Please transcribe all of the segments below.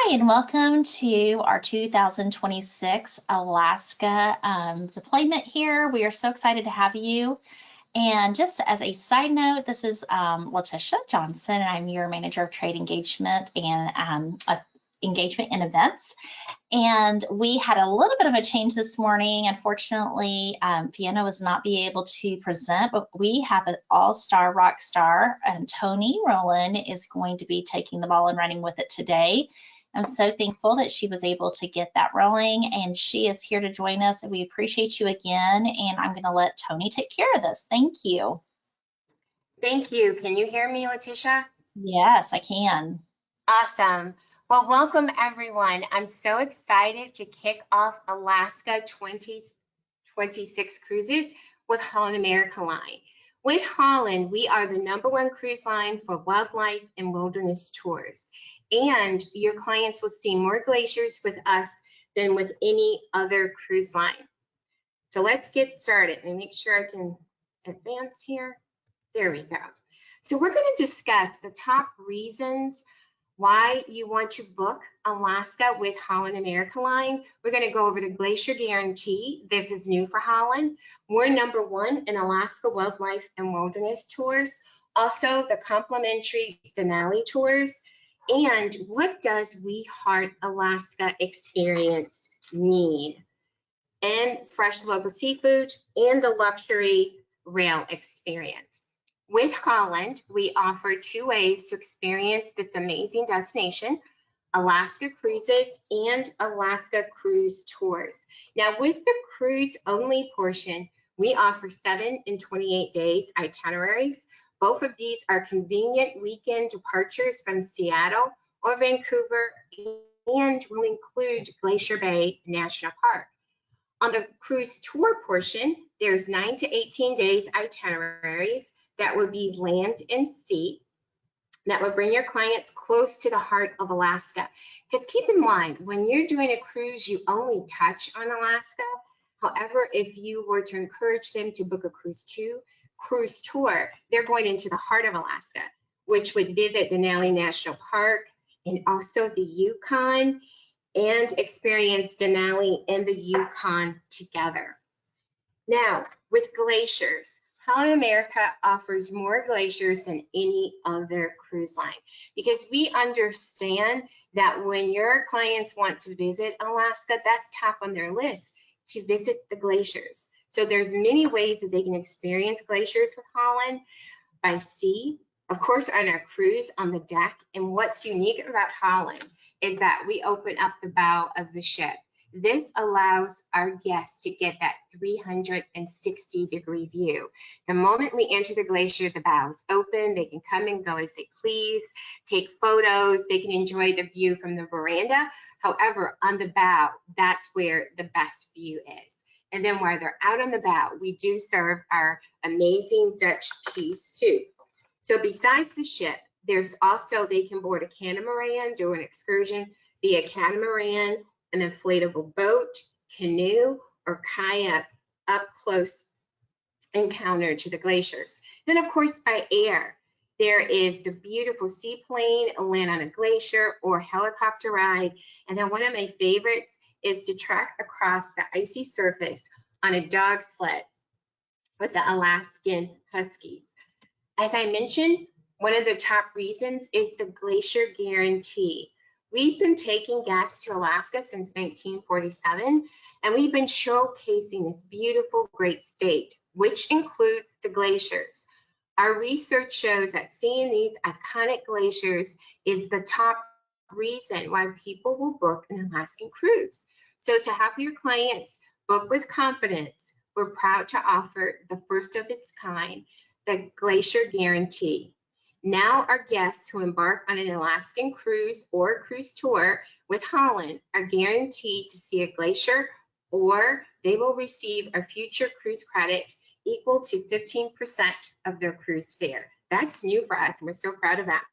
Hi, and welcome to our 2026 Alaska deployment here. We are so excited to have you. And just as a side note, this is Letitia Johnson, and I'm your Manager of Trade Engagement and Engagement and Events. And we had a little bit of a change this morning. Unfortunately, Fiona was not be able to present, but we have an all-star rock star. Tony Rowland is going to be taking the ball and running with it today. I'm so thankful that she was able to get that rolling, and she is here to join us. We appreciate you again, and I'm going to let Tony take care of this. Thank you. Thank you. Can you hear me, Letitia? Yes, I can. Awesome. Well, welcome everyone. I'm so excited to kick off Alaska 2026 cruises with Holland America Line. With Holland, we are the #1 cruise line for wildlife and wilderness tours. And your clients will see more glaciers with us than with any other cruise line. So let's get started. Let me make sure I can advance here. There we go. So we're going to discuss the top reasons why you want to book Alaska with Holland America Line. We're going to go over the Glacier Guarantee. This is new for Holland. We're #1 in Alaska Wildlife and Wilderness Tours. Also, the complimentary Denali Tours. And what does We Heart Alaska experience mean? And fresh local seafood and the luxury rail experience. With Holland, we offer 2 ways to experience this amazing destination: Alaska Cruises and Alaska Cruise Tours. Now, with the cruise only portion, we offer 7 and 28 days itineraries. Both of these are convenient weekend departures from Seattle or Vancouver and will include Glacier Bay National Park. On the cruise tour portion, there's 9 to 18 days itineraries that would be land and sea, that would bring your clients close to the heart of Alaska. Because keep in mind, when you're doing a cruise, you only touch on Alaska. However, if you were to encourage them to book a cruise tour, they're going into the heart of Alaska, which would visit Denali National Park and also the Yukon, and experience Denali and the Yukon together. Now, with glaciers, Holland America offers more glaciers than any other cruise line, because we understand that when your clients want to visit Alaska, that's top on their list, to visit the glaciers. So there's many ways that they can experience glaciers with Holland: by sea, of course, on our cruise on the deck. And what's unique about Holland is that we open up the bow of the ship. This allows our guests to get that 360-degree view. The moment we enter the glacier, the bow is open. They can come and go as they please, take photos. They can enjoy the view from the veranda. However, on the bow, that's where the best view is. And then while they're out on the bow, we do serve our amazing Dutch pea soup. So besides the ship, there's also, they can board a catamaran, do an excursion via catamaran, an inflatable boat, canoe, or kayak up close encounter to the glaciers. Then, of course, by air, there is the beautiful seaplane, land on a glacier, or helicopter ride. And then one of my favorites is to trek across the icy surface on a dog sled with the Alaskan Huskies. As I mentioned, one of the top reasons is the Glacier Guarantee. We've been taking guests to Alaska since 1947, and we've been showcasing this beautiful, great state, which includes the glaciers. Our research shows that seeing these iconic glaciers is the top reason why people will book an Alaskan cruise. So to help your clients book with confidence, we're proud to offer the first of its kind, the Glacier Guarantee. Now our guests who embark on an Alaskan cruise or cruise tour with Holland are guaranteed to see a glacier, or they will receive a future cruise credit equal to 15% of their cruise fare. That's new for us, and we're so proud of that.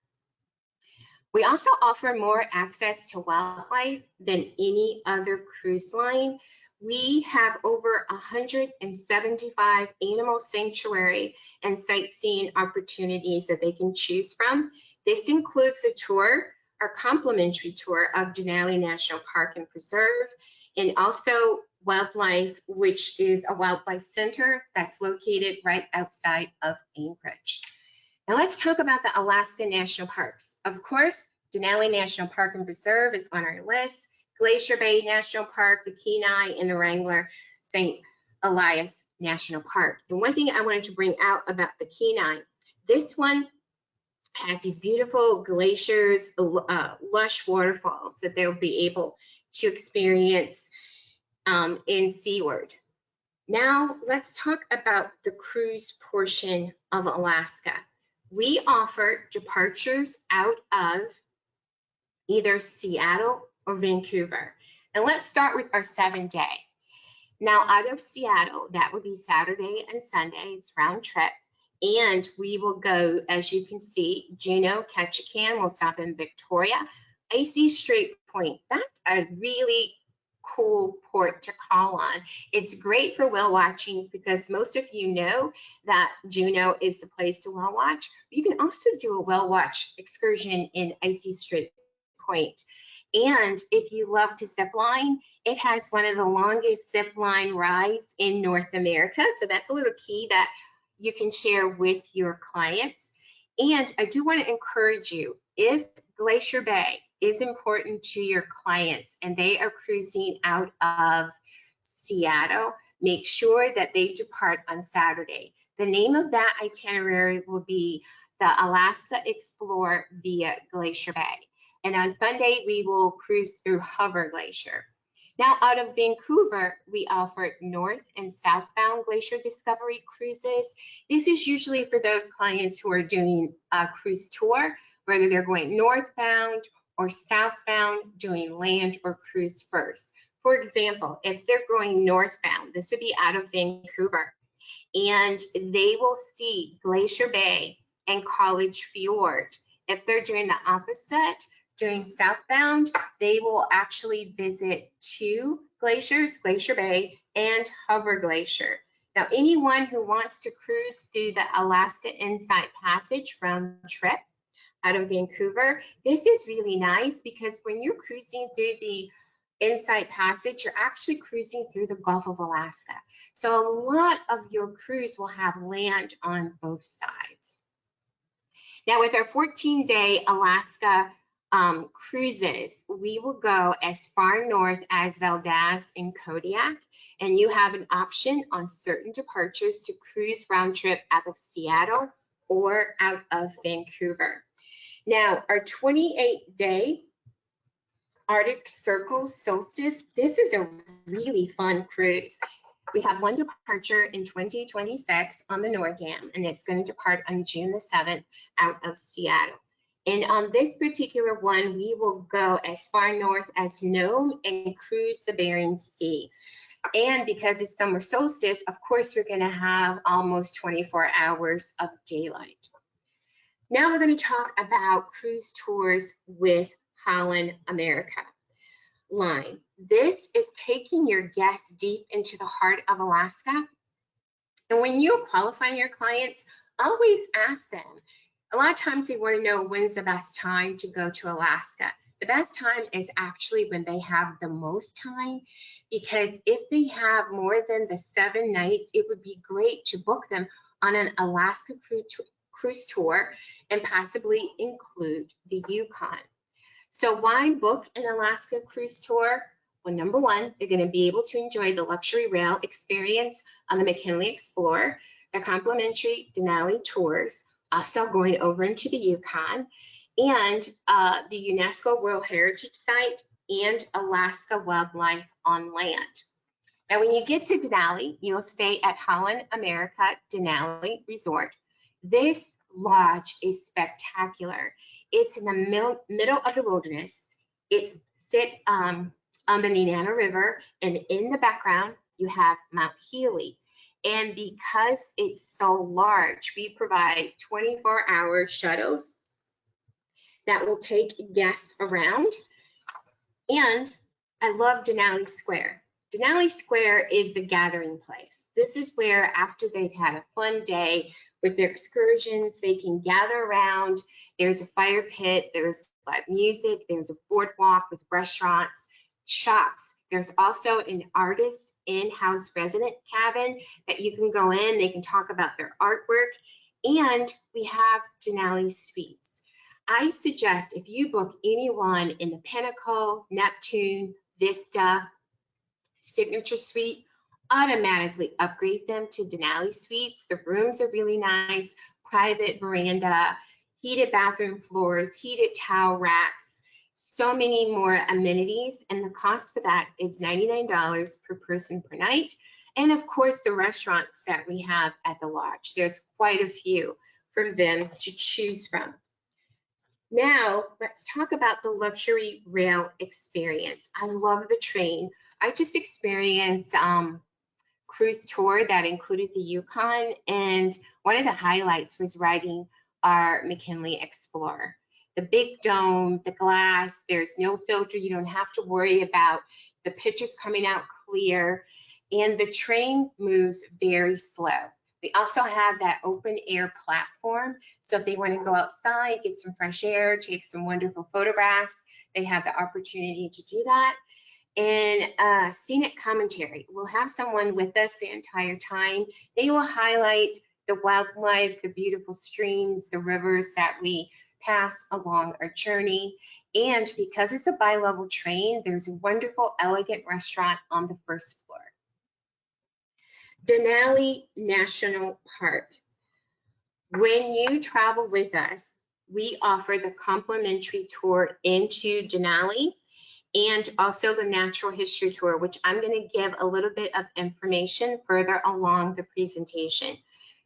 We also offer more access to wildlife than any other cruise line. We have over 175 animal sanctuary and sightseeing opportunities that they can choose from. This includes a tour our complimentary tour of Denali National Park and Preserve, and also Wildlife, which is a wildlife center that's located right outside of Anchorage. Now let's talk about the Alaska National Parks. Of course, Denali National Park and Preserve is on our list. Glacier Bay National Park, the Kenai, and the Wrangler St. Elias National Park. And one thing I wanted to bring out about the Kenai, this one has these beautiful glaciers, lush waterfalls that they'll be able to experience in Seaward. Now let's talk about the cruise portion of Alaska. We offer departures out of either Seattle or Vancouver. And let's start with our 7-day. Now out of Seattle, that would be Saturday and Sunday, it's round trip. And we will go, as you can see, Juneau, Ketchikan, we'll stop in Victoria, Icy Strait Point. That's a really cool port to call on. It's great for whale watching because most of you know that Juneau is the place to whale watch. You can also do a whale watch excursion in Icy Strait Point. And if you love to zip line, it has one of the longest zip line rides in North America. So that's a little key that you can share with your clients. And I do want to encourage you, if Glacier Bay is important to your clients and they are cruising out of Seattle, make sure that they depart on Saturday. The name of that itinerary will be the Alaska Explorer via Glacier Bay. And on Sunday, we will cruise through Hover Glacier. Now, out of Vancouver, we offer north and southbound glacier discovery cruises. This is usually for those clients who are doing a cruise tour, whether they're going northbound or southbound, doing land or cruise first. For example, if they're going northbound, this would be out of Vancouver, and they will see Glacier Bay and College Fjord. If they're doing the opposite, doing southbound, they will actually visit two glaciers, Glacier Bay and Hover Glacier. Now, anyone who wants to cruise through the Alaska Insight Passage round trip out of Vancouver, this is really nice because when you're cruising through the Insight Passage, you're actually cruising through the Gulf of Alaska. So a lot of your cruise will have land on both sides. Now, with our 14-day Alaska cruises, we will go as far north as Valdez and Kodiak, and you have an option on certain departures to cruise round trip out of Seattle or out of Vancouver. Now, our 28-day Arctic Circle Solstice, this is a really fun cruise. We have one departure in 2026 on the Nordam, and it's going to depart on June the 7th out of Seattle. And on this particular one, we will go as far north as Nome and cruise the Bering Sea. And because it's summer solstice, of course, we're going to have almost 24 hours of daylight. Now we're going to talk about cruise tours with Holland America Line. This is taking your guests deep into the heart of Alaska. And when you're qualifying your clients, always ask them. A lot of times they want to know when's the best time to go to Alaska. The best time is actually when they have the most time, because if they have more than the 7 nights, it would be great to book them on an Alaska cruise tour and possibly include the Yukon. So why book an Alaska cruise tour? Well, number one, they're going to be able to enjoy the luxury rail experience on the McKinley Explorer, the complimentary Denali tours, also going over into the Yukon, and the UNESCO World Heritage Site and Alaska Wildlife on land. Now, when you get to Denali, you'll stay at Holland America Denali Resort. This lodge is spectacular. It's in the middle of the wilderness. It's sit on the Nenana River, and in the background, you have Mount Healy. And because it's so large, we provide 24-hour shuttles that will take guests around. And I love Denali Square. Denali Square is the gathering place. This is where, after they've had a fun day with their excursions, they can gather around. There's a fire pit, there's live music, there's a boardwalk with restaurants, shops. There's also an artist in-house resident cabin that you can go in. They can talk about their artwork. And we have Denali Suites. I suggest if you book anyone in the Pinnacle, Neptune, Vista, Signature Suite, automatically upgrade them to Denali Suites. The rooms are really nice, private veranda, heated bathroom floors, heated towel racks, so many more amenities, and the cost for that is $99 per person per night. And of course, the restaurants that we have at the lodge, there's quite a few for them to choose from. Now, let's talk about the luxury rail experience. I love the train. I just experienced cruise tour that included the Yukon, and one of the highlights was riding our McKinley Explorer. The big dome, the glass, there's no filter. You don't have to worry about the pictures coming out clear, and the train moves very slow. We also have that open air platform. So if they want to go outside, get some fresh air, take some wonderful photographs, they have the opportunity to do that. And scenic commentary. We'll have someone with us the entire time. They will highlight the wildlife, the beautiful streams, the rivers that we pass along our journey. And because it's a bi-level train, there's a wonderful, elegant restaurant on the first floor. Denali National Park. When you travel with us, we offer the complimentary tour into Denali and also the natural history tour, which I'm going to give a little bit of information further along the presentation.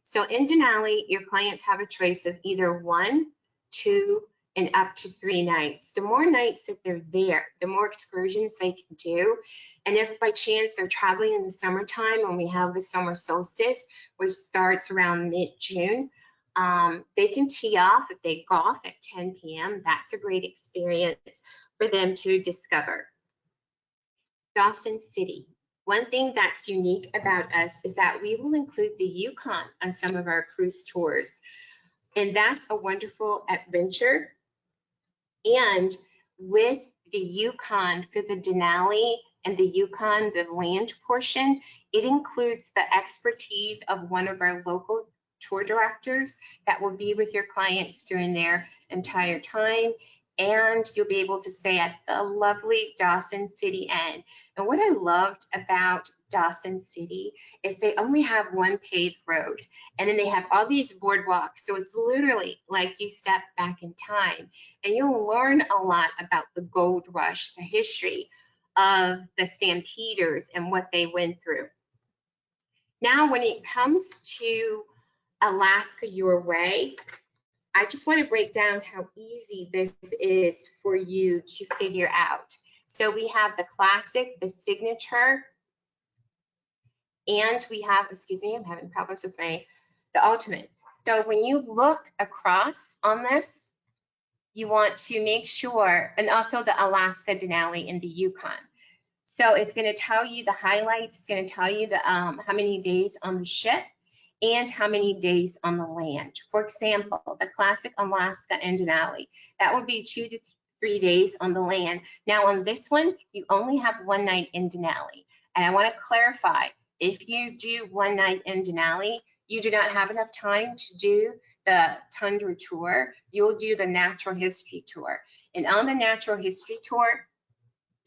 So in Denali, your clients have a choice of either 1, 2, and up to 3 nights. The more nights that they're there, the more excursions they can do. And if by chance they're traveling in the summertime, when we have the summer solstice, which starts around mid-June, they can tee off if they golf at 10 p.m. That's a great experience for them to discover. Dawson City. One thing that's unique about us is that we will include the Yukon on some of our cruise tours. And that's a wonderful adventure. And with the Yukon for the Denali and the Yukon, the land portion, it includes the expertise of one of our local tour directors that will be with your clients during their entire time. And you'll be able to stay at the lovely Dawson City Inn. And what I loved about Dawson City is they only have one paved road, and then they have all these boardwalks. So it's literally like you step back in time, and you'll learn a lot about the gold rush, the history of the Stampeders and what they went through. Now, when it comes to Alaska Your Way, I just want to break down how easy this is for you to figure out. So we have the classic, the signature, and we have, excuse me, I'm having problems with the ultimate. So when you look across on this, you want to make sure, and also the Alaska Denali and the Yukon. So it's going to tell you the highlights. It's going to tell you the how many days on the ship and how many days on the land. For example, the classic Alaska and Denali, that would be 2 to 3 days on the land. Now on this one, you only have 1 night in Denali. And I want to clarify, if you do 1 night in Denali, you do not have enough time to do the Tundra tour. You'll do the natural history tour. And on the natural history tour,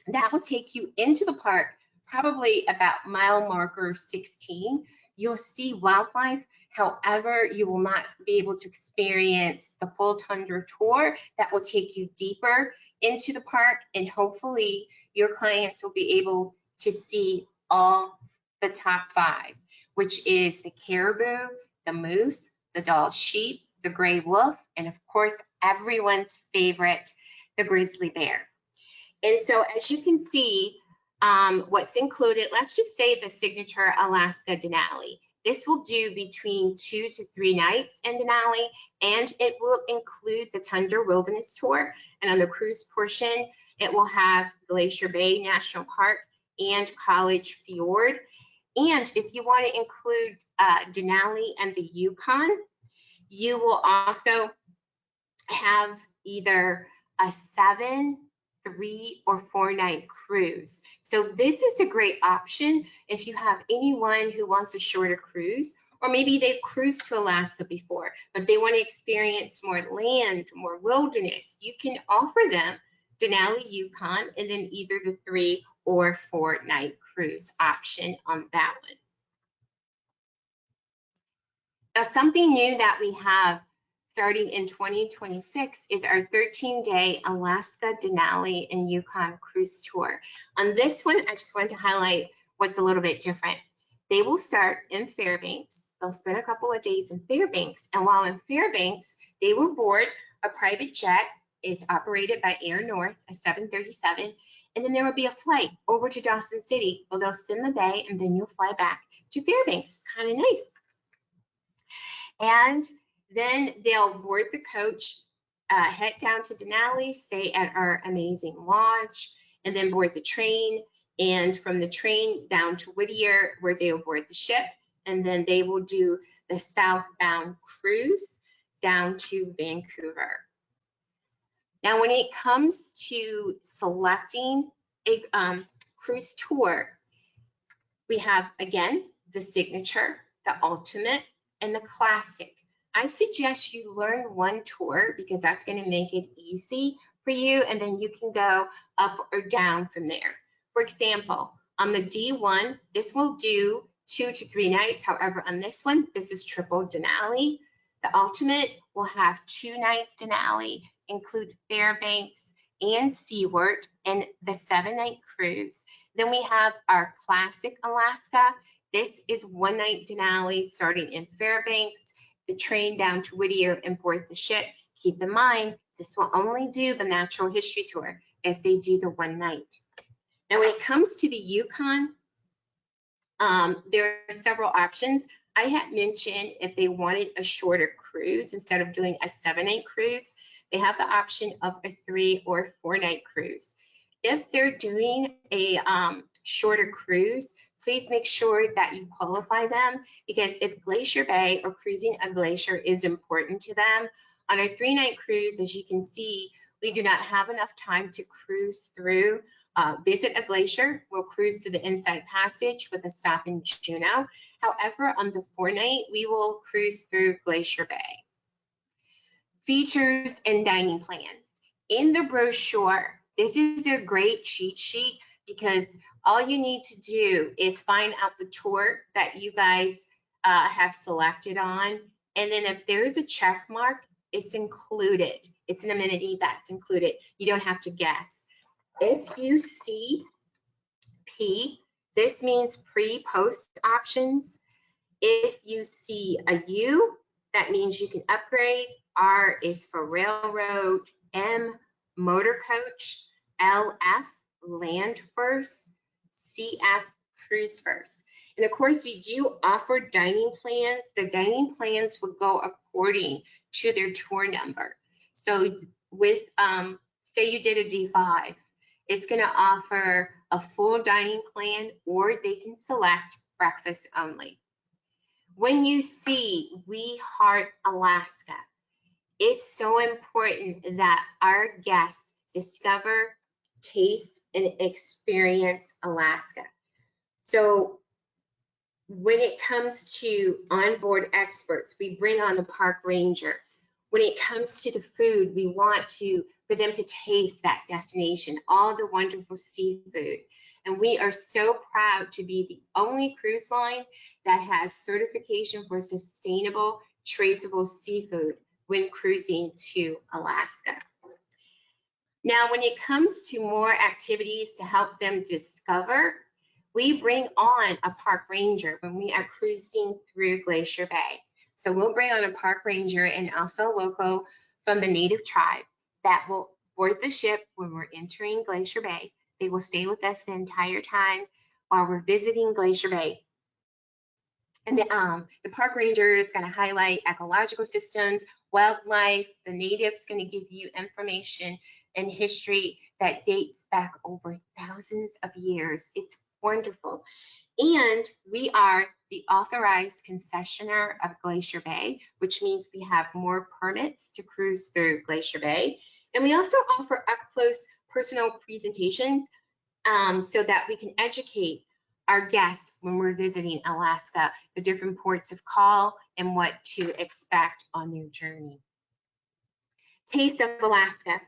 that will take you into the park, probably about mile marker 16. You'll see wildlife. However, you will not be able to experience the full Tundra tour that will take you deeper into the park, and hopefully your clients will be able to see all the top 5, which is the caribou, the moose, the Dall sheep, the gray wolf, and of course, everyone's favorite, the grizzly bear. And so as you can see, what's included, let's just say the signature Alaska Denali. This will do between 2 to 3 nights in Denali, and it will include the Tundra Wilderness Tour. And on the cruise portion, it will have Glacier Bay National Park, and College Fjord. And if you want to include Denali and the Yukon, you will also have either a 7, 3, or 4-night cruise. So this is a great option if you have anyone who wants a shorter cruise, or maybe they've cruised to Alaska before, but they want to experience more land, more wilderness. You can offer them Denali, Yukon, and then either the 3 or 4-night cruise option on that one. Now, something new that we have starting in 2026 is our 13-day Alaska, Denali, and Yukon cruise tour. On this one, I just wanted to highlight what's a little bit different. They will start in Fairbanks. They'll spend a couple of days in Fairbanks, and while in Fairbanks, they will board a private jet. It's operated by Air North, a 737, and then there will be a flight over to Dawson City. Well, they'll spend the day, and then you'll fly back to Fairbanks. It's kind of nice. And then they'll board the coach, head down to Denali, stay at our amazing lodge, and then board the train. And from the train down to Whittier, where they will board the ship, and then they will do the southbound cruise down to Vancouver. Now, when it comes to selecting a cruise tour, we have, again, the signature, the ultimate, and the classic. I suggest you learn one tour because that's going to make it easy for you, and then you can go up or down from there. For example, on the D1, this will do 2 to 3 nights. However, on this one, this is triple Denali. The ultimate will have 2 nights Denali, include Fairbanks and Seward, and the 7-night cruise. Then we have our classic Alaska. This is 1 night Denali starting in Fairbanks, the train down to Whittier and board the ship. Keep in mind, this will only do the natural history tour if they do the 1 night. Now, when it comes to the Yukon, there are several options. I had mentioned if they wanted a shorter cruise, instead of doing a 7-night cruise, they have the option of a 3 or 4-night cruise. If they're doing a shorter cruise, please make sure that you qualify them, because if Glacier Bay or cruising a glacier is important to them, on our 3-night cruise, as you can see, we do not have enough time to cruise through, visit a glacier. We'll cruise through the Inside Passage with a stop in Juneau. However, on the 4-night, we will cruise through Glacier Bay. Features and dining plans. In the brochure, this is a great cheat sheet because all you need to do is find out the tour that you guys have selected on. And then if there's a check mark, it's included. It's an amenity that's included. You don't have to guess. If you see P, this means pre-post options. If you see a U, that means you can upgrade. R is for railroad, M, motor coach, LF, land first, CF, cruise first. And of course, we do offer dining plans. The dining plans will go according to their tour number. So with, say you did a D5, it's going to offer a full dining plan, or they can select breakfast only. When you see We Heart Alaska, it's so important that our guests discover, taste, and experience Alaska. So when it comes to onboard experts, we bring on a park ranger. When it comes to the food, we want for them to taste that destination, all the wonderful seafood. And we are so proud to be the only cruise line that has certification for sustainable, traceable seafood when cruising to Alaska. Now, when it comes to more activities to help them discover, we bring on a park ranger when we are cruising through Glacier Bay. So we'll bring on a park ranger and also a local from the native tribe that will board the ship when we're entering Glacier Bay. They will stay with us the entire time while we're visiting Glacier Bay. And the park ranger is going to highlight ecological systems, wildlife. The native's going to give you information and history that dates back over thousands of years. It's Wonderful. And we are the authorized concessionaire of Glacier Bay, which means we have more permits to cruise through Glacier Bay. And we also offer up-close personal presentations so that we can educate our guests when we're visiting Alaska, the different ports of call and what to expect on their journey. Taste of Alaska.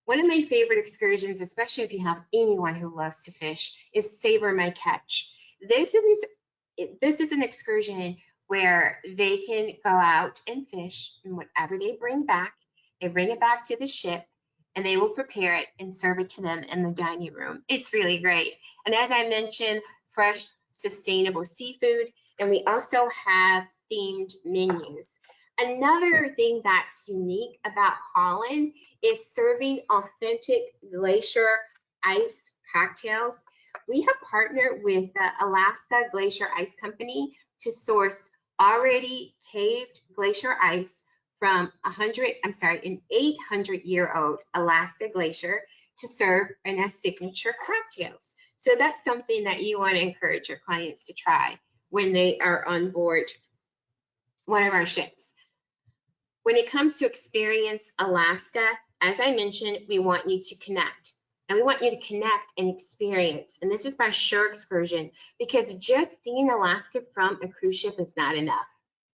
One of my favorite excursions, especially if you have anyone who loves to fish, is Savor My Catch. This is an excursion where they can go out and fish, and whatever they bring back, they bring it back to the ship, and they will prepare it and serve it to them in the dining room. It's really great. And as I mentioned, fresh, sustainable seafood, and we also have themed menus. Another thing that's unique about Holland is serving authentic glacier ice cocktails. We have partnered with the Alaska Glacier Ice Company to source already caved glacier ice from an 800-year-old Alaska glacier to serve in as signature cocktails. So that's something that you want to encourage your clients to try when they are on board one of our ships. When it comes to Experience Alaska, as I mentioned, we want you to connect. And we want you to connect and experience. And this is by Shore Excursion, because just seeing Alaska from a cruise ship is not enough.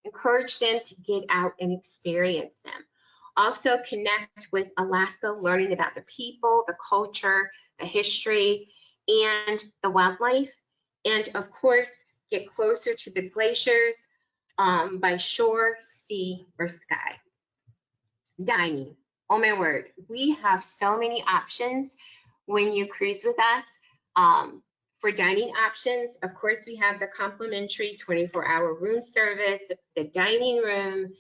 Encourage them to get out and experience them. Also connect with Alaska, learning about the people, the culture, the history, and the wildlife. And of course, get closer to the glaciers by shore, sea, or sky. Dining. Oh my word, we have so many options when you cruise with us. For dining options, of course, we have the complimentary 24-hour room service, the dining room,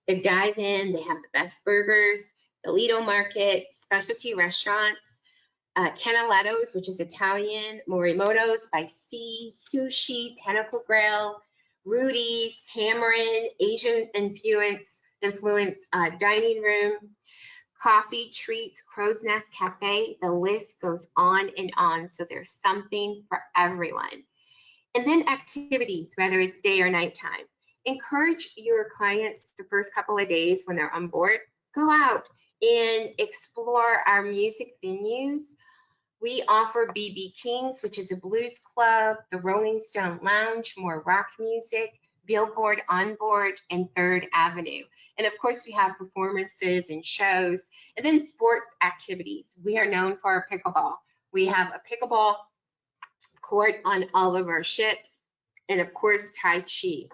the dive-in. They have the best burgers, the Lido Market, specialty restaurants, Canaletto's, which is Italian, Morimoto's by Sea, Sushi, Pinnacle Grill, Rudy's, Tamarind, Asian influence dining room, coffee, treats, Crow's Nest Cafe. The list goes on and on. So there's something for everyone. And then activities, whether it's day or nighttime. Encourage your clients the first couple of days when they're on board, go out and explore our music venues. We offer BB King's, which is a blues club, the Rolling Stone Lounge, more rock music, Billboard On Board, and 3rd Avenue. And of course, we have performances and shows, and then sports activities. We are known for our pickleball. We have a pickleball court on all of our ships, and of course, Tai Chi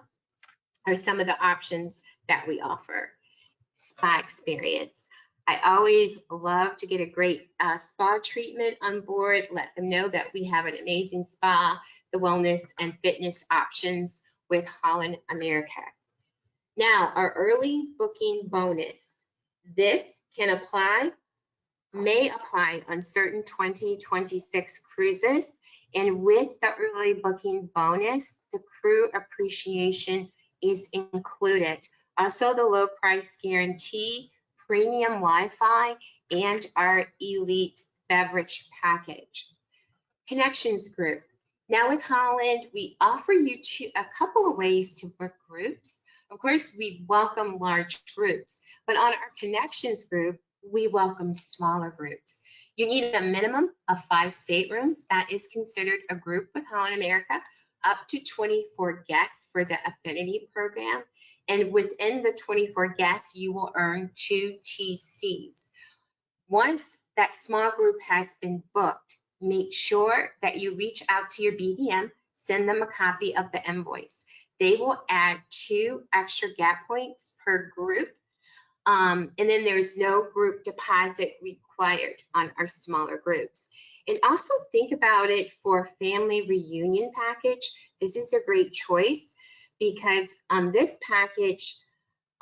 are some of the options that we offer. Spa experience. I always love to get a great spa treatment on board, let them know that we have an amazing spa, the wellness and fitness options with Holland America. Now, our early booking bonus. This may apply on certain 2026 cruises, and with the early booking bonus, the crew appreciation is included. Also, the low price guarantee, premium Wi-Fi, and our elite beverage package. Connections group. Now with Holland, we offer you a couple of ways to book groups. Of course, we welcome large groups, but on our Connections group, we welcome smaller groups. You need a minimum of 5 staterooms. That is considered a group with Holland America, up to 24 guests for the affinity program. And within the 24 guests, you will earn 2 TCs. Once that small group has been booked, make sure that you reach out to your BDM, send them a copy of the invoice. They will add 2 extra gap points per group. And then there's no group deposit required on our smaller groups. And also think about it for family reunion package. This is a great choice because on this package,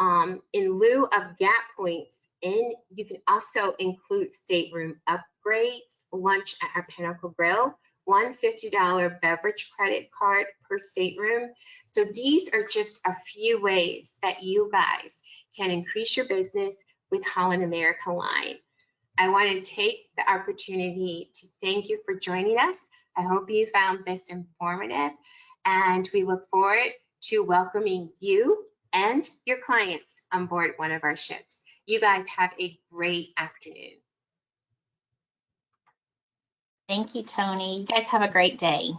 in lieu of gap points, and you can also include stateroom upgrades, lunch at our Pinnacle Grill, one $50 beverage credit card per stateroom. So these are just a few ways that you guys can increase your business with Holland America Line. I want to take the opportunity to thank you for joining us. I hope you found this informative, and we look forward to welcoming you and your clients on board one of our ships. You guys have a great afternoon. Thank you, Tony. You guys have a great day.